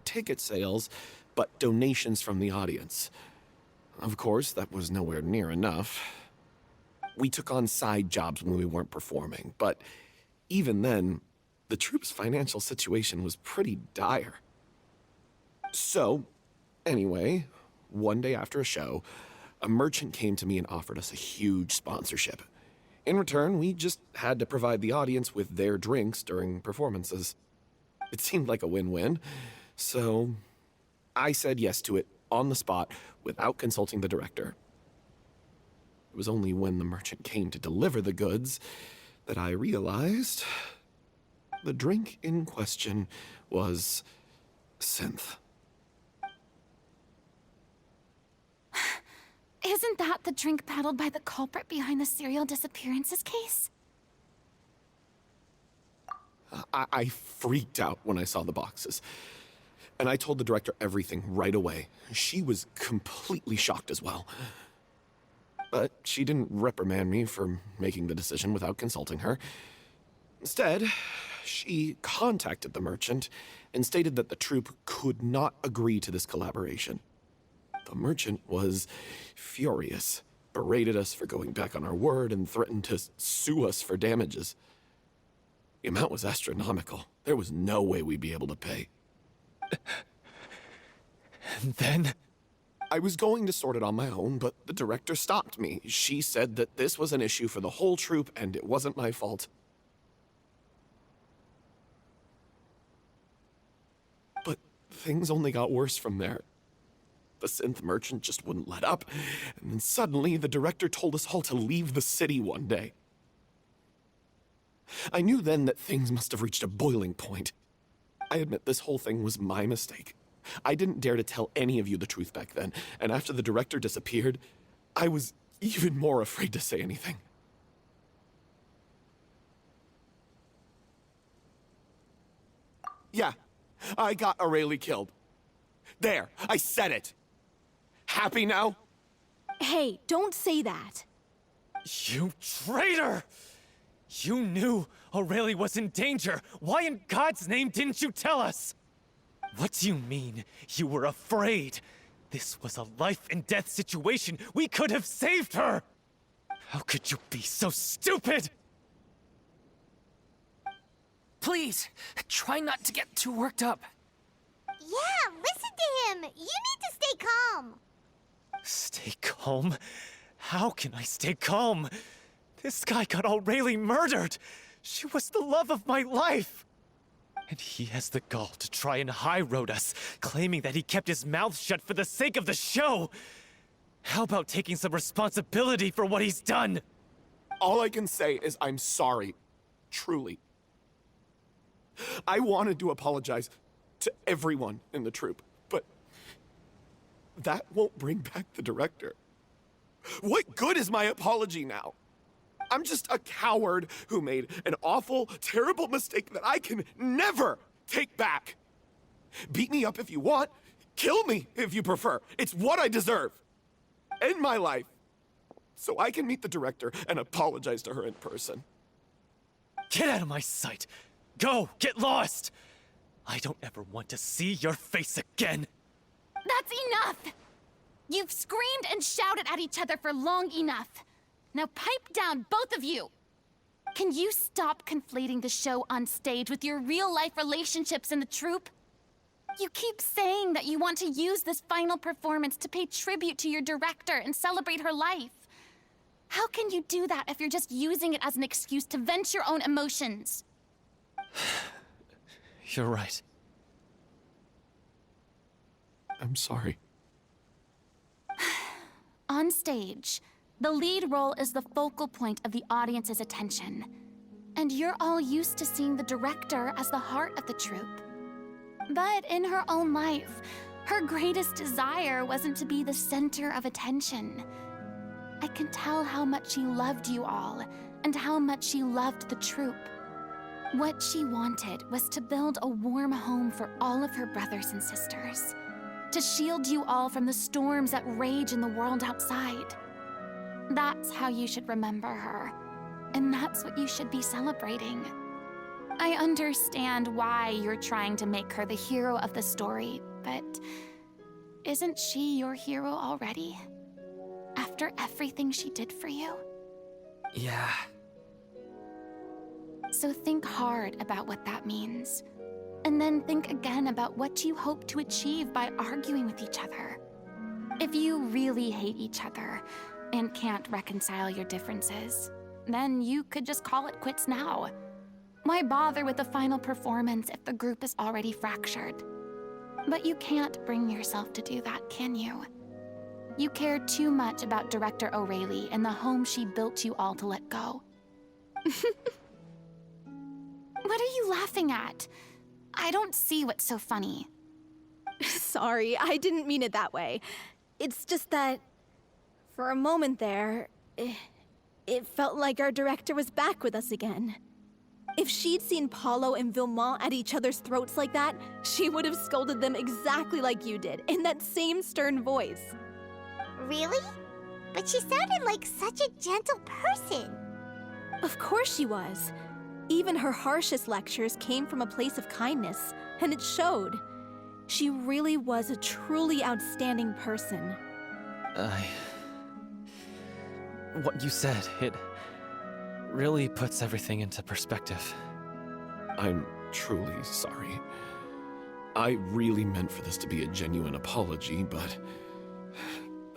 ticket sales, but donations from the audience. Of course, that was nowhere near enough. We took on side jobs when we weren't performing, but even then, the troupe's financial situation was pretty dire. So, anyway, one day after a show, a merchant came to me and offered us a huge sponsorship. In return, we just had to provide the audience with their drinks during performances. It seemed like a win-win, so I said yes to it on the spot without consulting the director. It was only when the merchant came to deliver the goods that I realized the drink in question was synth. Isn't that the drink peddled by the culprit behind the serial disappearances case? I freaked out when I saw the boxes. And I told the director everything right away. She was completely shocked as well. But she didn't reprimand me for making the decision without consulting her. Instead, she contacted the merchant and stated that the troupe could not agree to this collaboration. The merchant was furious, berated us for going back on our word, and threatened to sue us for damages. The amount was astronomical. There was no way we'd be able to pay. And then? I was going to sort it on my own, but the director stopped me. She said that this was an issue for the whole troupe, and it wasn't my fault. But things only got worse from there. The synth merchant just wouldn't let up, and then suddenly the director told us all to leave the city one day. I knew then that things must have reached a boiling point. I admit this whole thing was my mistake. I didn't dare to tell any of you the truth back then, and after the director disappeared, I was even more afraid to say anything. Yeah, I got Aurelie killed. There, I said it. Happy now? Hey, don't say that. You traitor! You knew Aurelie was in danger. Why in God's name didn't you tell us? What do you mean, you were afraid? This was a life-and-death situation. We could have saved her! How could you be so stupid? Please, try not to get too worked up. Yeah, listen to him. You need to stay calm. Stay calm? How can I stay calm? This guy got Aurelie murdered! She was the love of my life! And he has the gall to try and high-road us, claiming that he kept his mouth shut for the sake of the show! How about taking some responsibility for what he's done? All I can say is I'm sorry. Truly. I wanted to apologize to everyone in the troupe, but that won't bring back the director. What good is my apology now? I'm just a coward who made an awful, terrible mistake that I can never take back. Beat me up if you want. Kill me if you prefer. It's what I deserve. End my life so I can meet the director and apologize to her in person. Get out of my sight! Go! Get lost! I don't ever want to see your face again! That's enough! You've screamed and shouted at each other for long enough. Now pipe down, both of you! Can you stop conflating the show on stage with your real-life relationships in the troupe? You keep saying that you want to use this final performance to pay tribute to your director and celebrate her life. How can you do that if you're just using it as an excuse to vent your own emotions? You're right. I'm sorry. On stage, the lead role is the focal point of the audience's attention. And you're all used to seeing the director as the heart of the troupe. But in her own life, her greatest desire wasn't to be the center of attention. I can tell how much she loved you all, and how much she loved the troupe. What she wanted was to build a warm home for all of her brothers and sisters. To shield you all from the storms that rage in the world outside. That's how you should remember her. And that's what you should be celebrating. I understand why you're trying to make her the hero of the story, but isn't she your hero already? After everything she did for you? Yeah. So think hard about what that means. And then think again about what you hope to achieve by arguing with each other. If you really hate each other and can't reconcile your differences, then you could just call it quits now. Why bother with the final performance if the group is already fractured? But you can't bring yourself to do that, can you? You care too much about Director O'Reilly and the home she built you all to let go. What are you laughing at? I don't see what's so funny. Sorry, I didn't mean it that way. It's just that, for a moment there, it felt like our director was back with us again. If she'd seen Paulo and Vilmont at each other's throats like that, she would have scolded them exactly like you did, in that same stern voice. Really? But she sounded like such a gentle person. Of course she was. Even her harshest lectures came from a place of kindness, and it showed. She really was a truly outstanding person. What you said, it really puts everything into perspective. I'm truly sorry. I really meant for this to be a genuine apology, but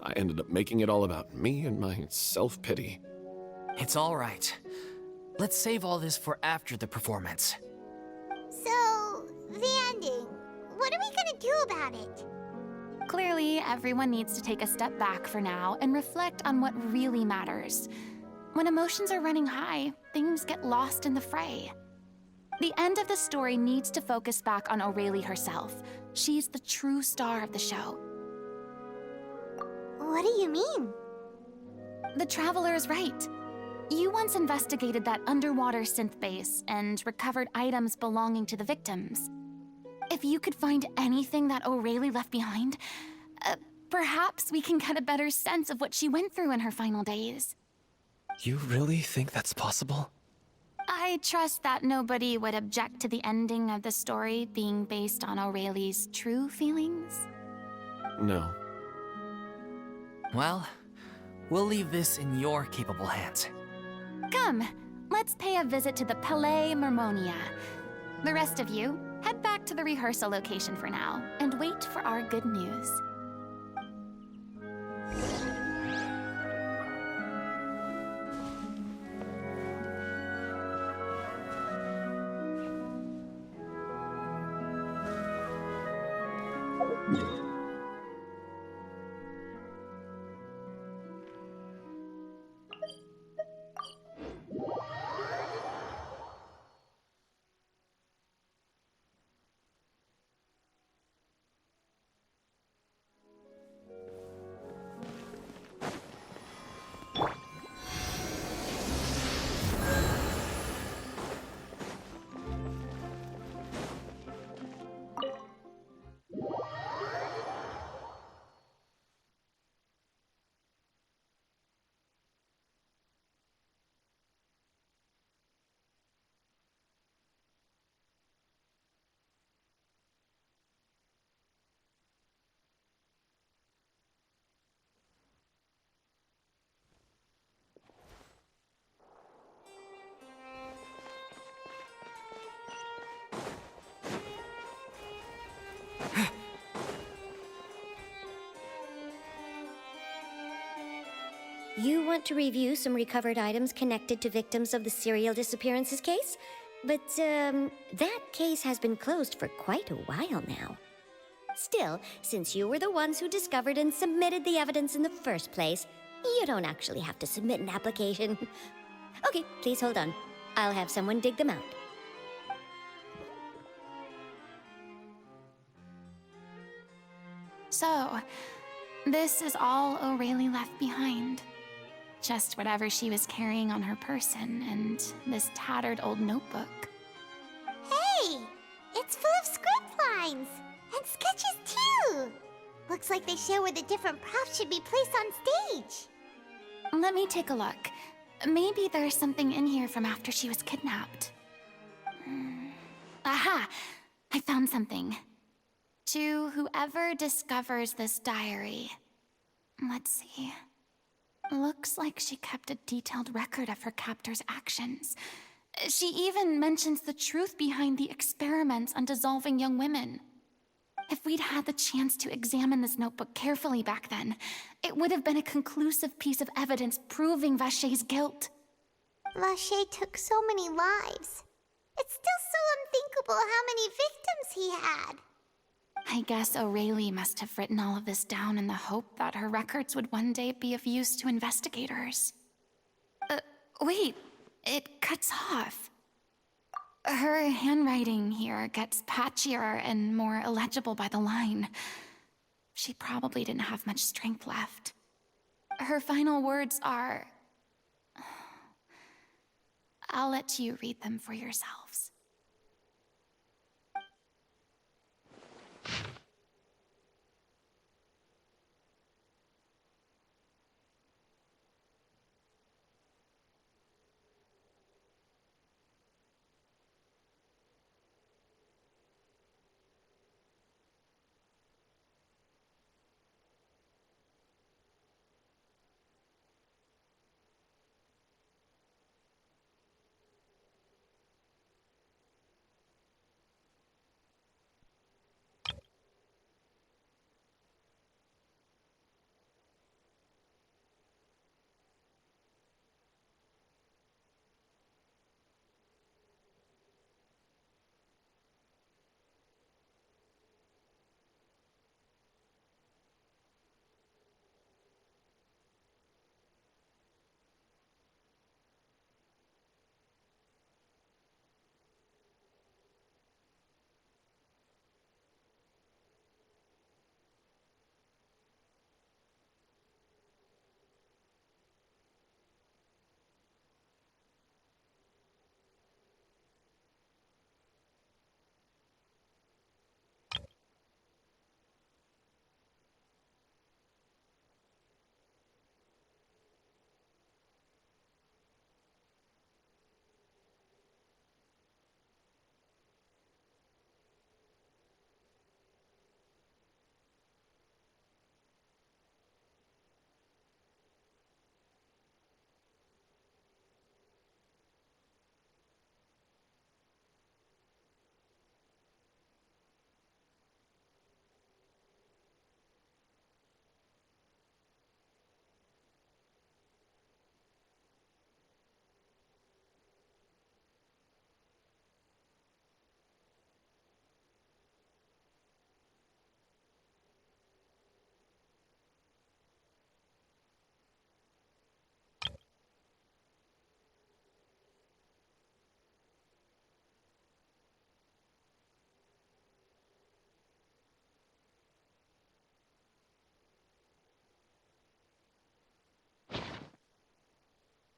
I ended up making it all about me and my self-pity. It's all right. Let's save all this for after the performance. So, the ending. What are we gonna do about it? Clearly, everyone needs to take a step back for now and reflect on what really matters. When emotions are running high, things get lost in the fray. The end of the story needs to focus back on O'Reilly herself. She's the true star of the show. What do you mean? The Traveler is right. You once investigated that underwater synth base and recovered items belonging to the victims. If you could find anything that O'Reilly left behind, perhaps we can get a better sense of what she went through in her final days. You really think that's possible? I trust that nobody would object to the ending of the story being based on O'Reilly's true feelings. No. Well, we'll leave this in your capable hands. Come, let's pay a visit to the Palais Mermonia. The rest of you, head back to the rehearsal location for now, and wait for our good news. You want to review some recovered items connected to victims of the serial disappearances case? But, that case has been closed for quite a while now. Still, since you were the ones who discovered and submitted the evidence in the first place, you don't actually have to submit an application. Okay, please hold on. I'll have someone dig them out. So, this is all O'Reilly left behind. Just whatever she was carrying on her person and this tattered old notebook. Hey! It's full of script lines! And sketches too! Looks like they show where the different props should be placed on stage. Let me take a look. Maybe there's something in here from after she was kidnapped. Aha! I found something. To whoever discovers this diary. Let's see. Looks like she kept a detailed record of her captor's actions. She even mentions the truth behind the experiments on dissolving young women. If we'd had the chance to examine this notebook carefully back then, it would have been a conclusive piece of evidence proving Vachey's guilt. Vachey took so many lives. It's still so unthinkable how many victims he had. I guess O'Reilly must have written all of this down in the hope that her records would one day be of use to investigators. Wait, it cuts off. Her handwriting here gets patchier and more illegible by the line. She probably didn't have much strength left. Her final words are... I'll let you read them for yourselves.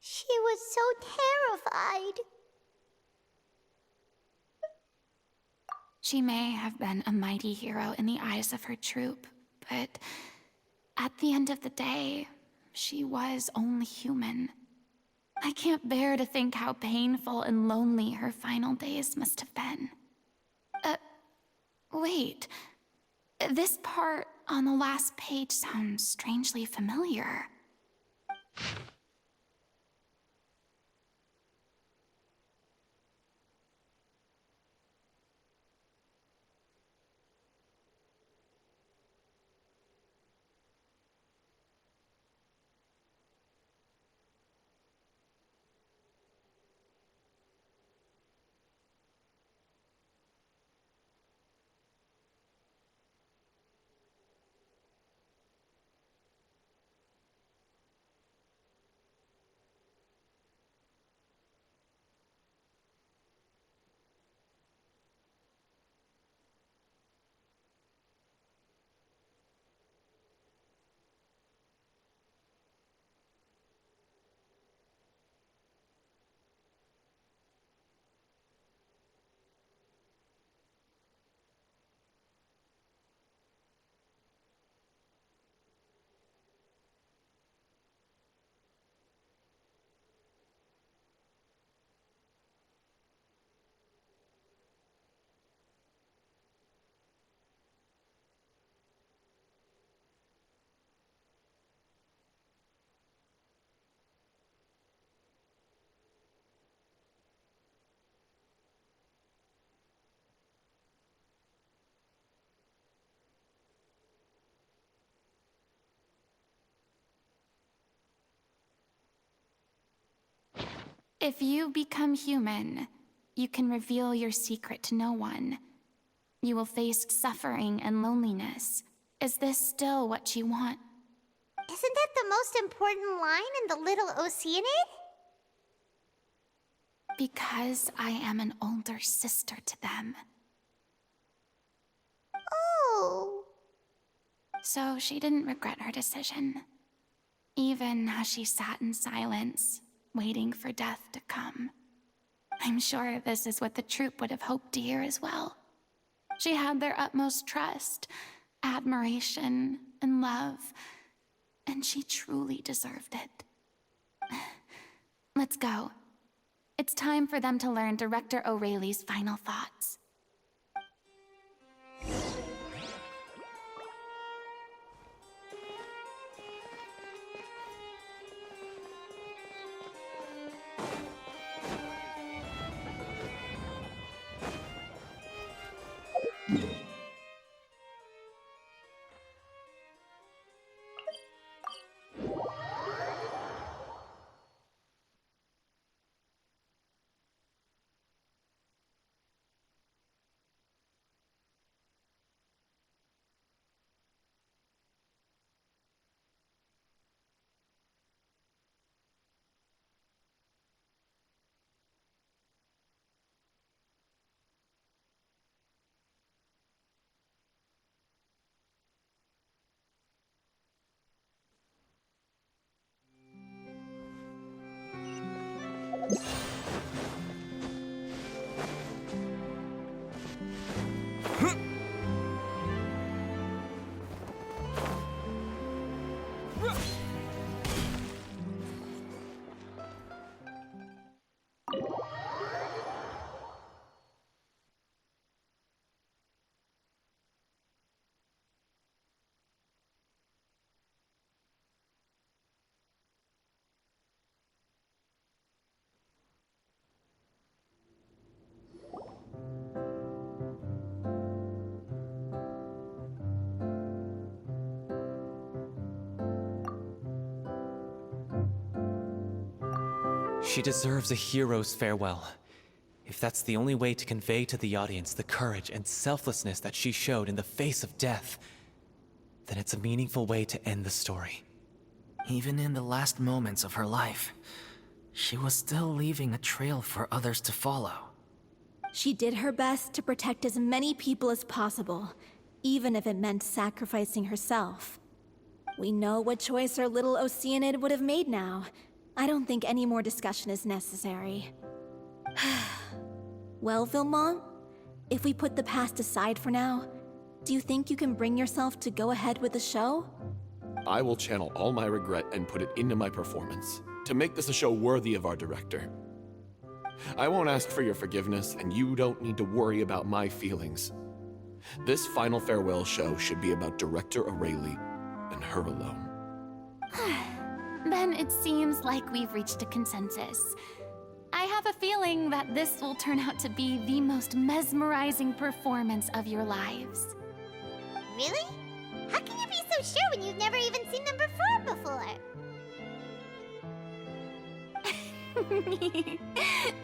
She was so terrified. She may have been a mighty hero in the eyes of her troop, but at the end of the day, she was only human. I can't bear to think how painful and lonely her final days must have been. Wait. This part on the last page sounds strangely familiar. If you become human, you can reveal your secret to no one. You will face suffering and loneliness. Is this still what you want? Isn't that the most important line in the Little Oceanid? Because I am an older sister to them. Oh. So she didn't regret her decision, even as she sat in silence, waiting for death to come. I'm sure this is what the troupe would have hoped to hear as well. She had their utmost trust, admiration, and love, and she truly deserved it. Let's go. It's time for them to learn Director O'Reilly's final thoughts. She deserves a hero's farewell. If that's the only way to convey to the audience the courage and selflessness that she showed in the face of death, then it's a meaningful way to end the story. Even in the last moments of her life, she was still leaving a trail for others to follow. She did her best to protect as many people as possible, even if it meant sacrificing herself. We know what choice our little Oceanid would have made now. I don't think any more discussion is necessary. Well, Vilmont, if we put the past aside for now, do you think you can bring yourself to go ahead with the show? I will channel all my regret and put it into my performance, to make this a show worthy of our director. I won't ask for your forgiveness, and you don't need to worry about my feelings. This final farewell show should be about Director O'Reilly and her alone. Then it seems like we've reached a consensus. I have a feeling that this will turn out to be the most mesmerizing performance of your lives. Really? How can you be so sure when you've never even seen them perform before?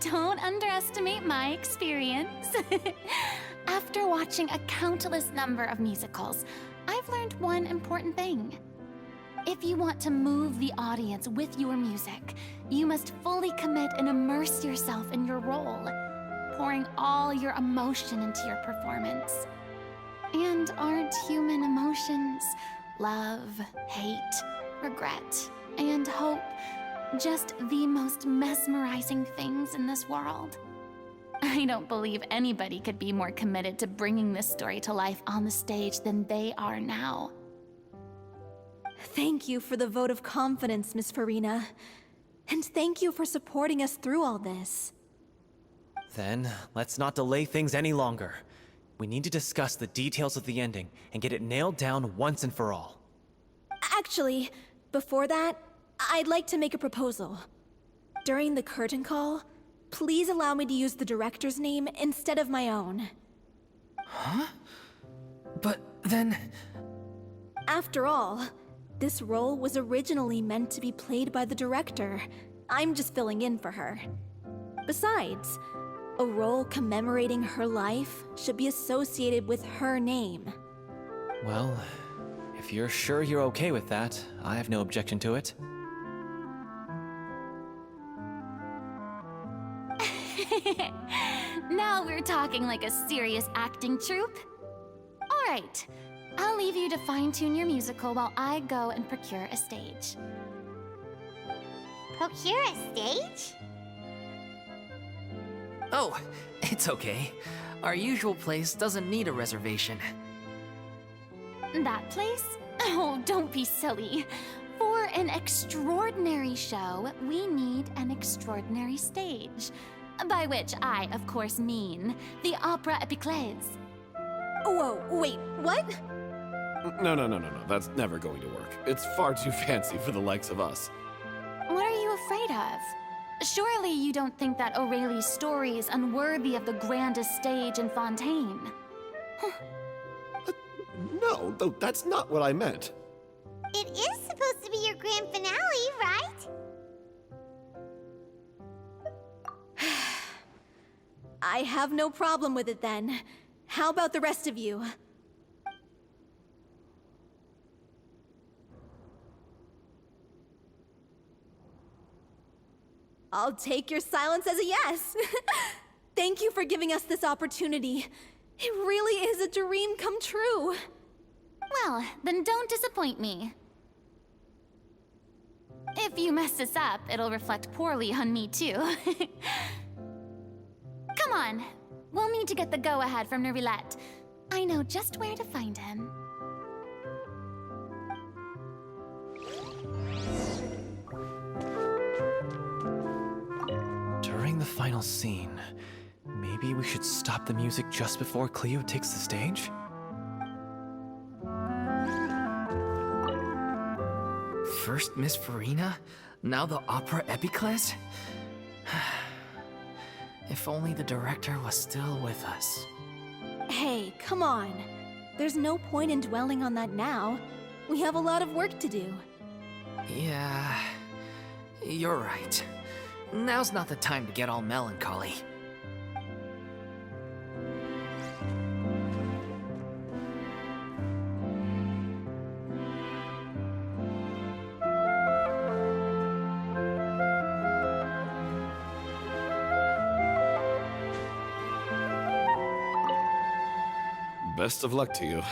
Don't underestimate my experience. After watching a countless number of musicals, I've learned one important thing. If you want to move the audience with your music, you must fully commit and immerse yourself in your role, pouring all your emotion into your performance. And aren't human emotions, love, hate, regret, and hope, just the most mesmerizing things in this world? I don't believe anybody could be more committed to bringing this story to life on the stage than they are now. Thank you for the vote of confidence, Miss Farina. And thank you for supporting us through all this. Then, let's not delay things any longer. We need to discuss the details of the ending and get it nailed down once and for all. Actually, before that, I'd like to make a proposal. During the curtain call, please allow me to use the director's name instead of my own. Huh? But then... After all, this role was originally meant to be played by the director. I'm just filling in for her. Besides, a role commemorating her life should be associated with her name. Well, if you're sure you're okay with that, I have no objection to it. Now we're talking like a serious acting troupe. All right, I'll leave you to fine-tune your musical while I go and procure a stage. Procure a stage? Oh, it's okay. Our usual place doesn't need a reservation. That place? Oh, don't be silly. For an extraordinary show, we need an extraordinary stage. By which I, of course, mean the Opera Epiclese. Whoa, wait, what? No. That's never going to work. It's far too fancy for the likes of us. What are you afraid of? Surely you don't think that Aurelie's story is unworthy of the grandest stage in Fontaine. No, though that's not what I meant. It is supposed to be your grand finale, right? I have no problem with it then. How about the rest of you? I'll take your silence as a yes. Thank you for giving us this opportunity. It really is a dream come true. Well, then don't disappoint me. If you mess this up, it'll reflect poorly on me too. Come on, we'll need to get the go-ahead from Nervilette. I know just where to find him. During the final scene, maybe we should stop the music just before Cleo takes the stage? First Miss Farina, now the Opera Epiclese? If only the director was still with us. Hey, come on. There's no point in dwelling on that now. We have a lot of work to do. Yeah, you're right. Now's not the time to get all melancholy. Best of luck to you.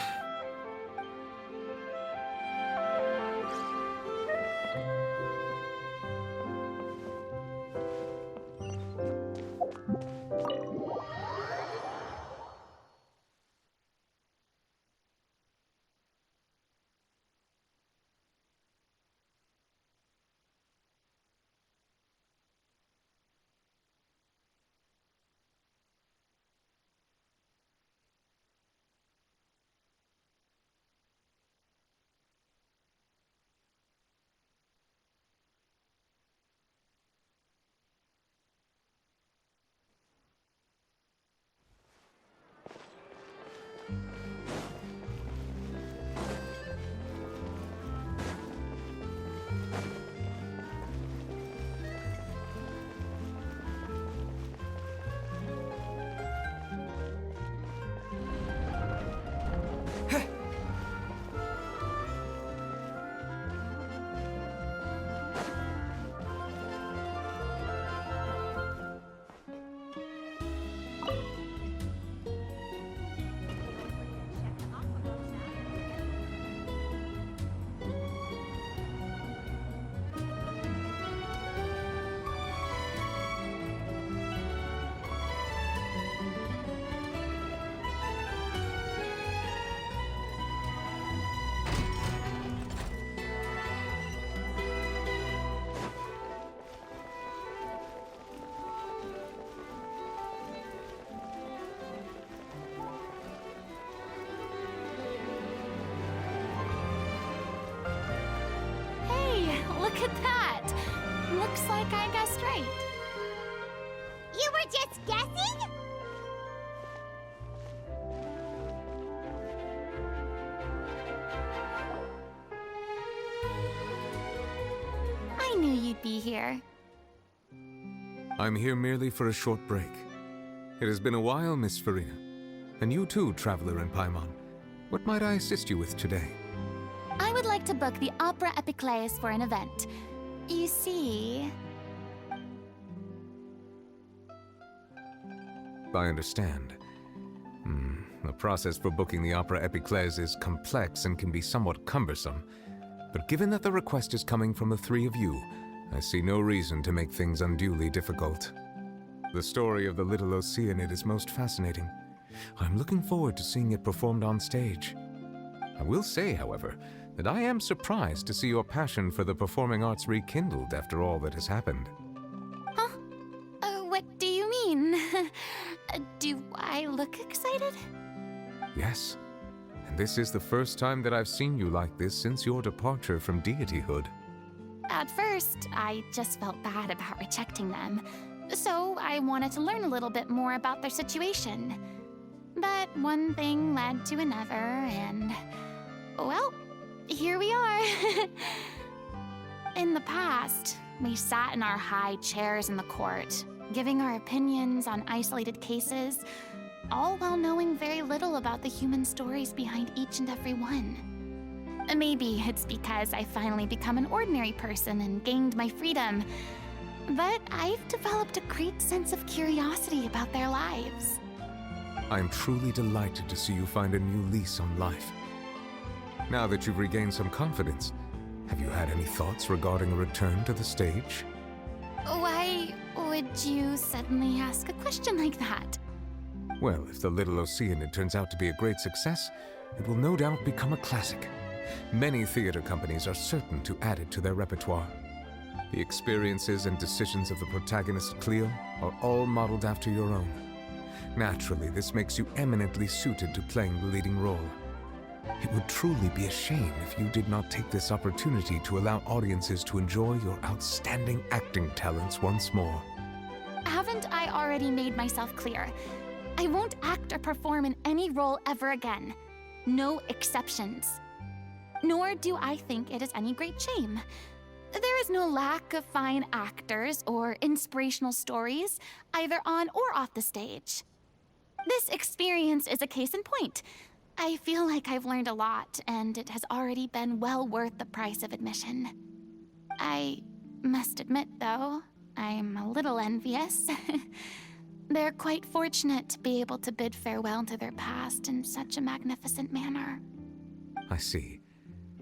Look at that! Looks like I guessed right. You were just guessing? I knew you'd be here. I'm here merely for a short break. It has been a while, Miss Farina. And you too, traveler in Paimon. What might I assist you with today? I would like to book the Opera Epiclese for an event. You see... I understand. The process for booking the Opera Epiclese is complex and can be somewhat cumbersome. But given that the request is coming from the three of you, I see no reason to make things unduly difficult. The story of the little Oceanid is most fascinating. I'm looking forward to seeing it performed on stage. I will say, however, that I am surprised to see your passion for the performing arts rekindled after all that has happened. Huh? What do you mean? Do I look excited? Yes. And this is the first time that I've seen you like this since your departure from deityhood. At first, I just felt bad about rejecting them. So I wanted to learn a little bit more about their situation. But one thing led to another, and... well, here we are. In the past, we sat in our high chairs in the court, giving our opinions on isolated cases, all while knowing very little about the human stories behind each and every one. Maybe it's because I finally become an ordinary person and gained my freedom, but I've developed a great sense of curiosity about their lives. I am truly delighted to see you find a new lease on life. Now that you've regained some confidence, have you had any thoughts regarding a return to the stage? Why would you suddenly ask a question like that? Well, if the Little Oceanid turns out to be a great success, it will no doubt become a classic. Many theater companies are certain to add it to their repertoire. The experiences and decisions of the protagonist Cleo are all modeled after your own. Naturally, this makes you eminently suited to playing the leading role. It would truly be a shame if you did not take this opportunity to allow audiences to enjoy your outstanding acting talents once more. Haven't I already made myself clear? I won't act or perform in any role ever again. No exceptions. Nor do I think it is any great shame. There is no lack of fine actors or inspirational stories, either on or off the stage. This experience is a case in point. I feel like I've learned a lot, and it has already been well worth the price of admission. I must admit, though, I'm a little envious. They're quite fortunate to be able to bid farewell to their past in such a magnificent manner. I see.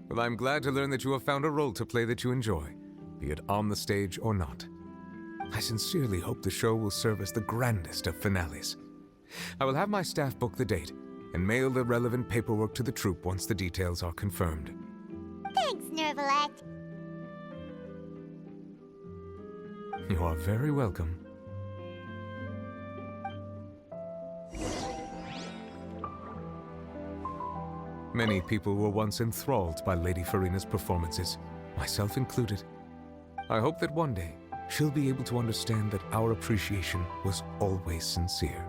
Well, I'm glad to learn that you have found a role to play that you enjoy, be it on the stage or not. I sincerely hope the show will serve as the grandest of finales. I will have my staff book the date and mail the relevant paperwork to the troupe once the details are confirmed. Thanks, Nervalet. You are very welcome. Many people were once enthralled by Lady Farina's performances, myself included. I hope that one day she'll be able to understand that our appreciation was always sincere.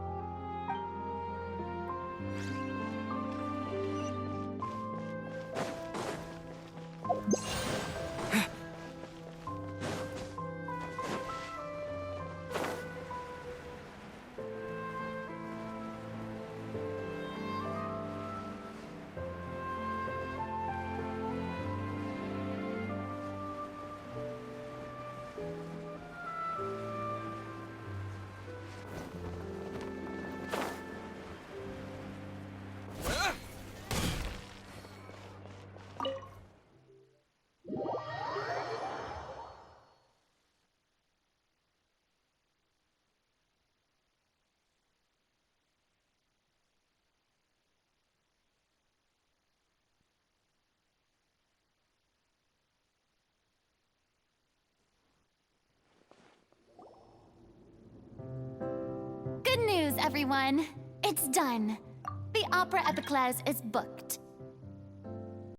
Good news, everyone. It's done. The Opera Epiclese is booked.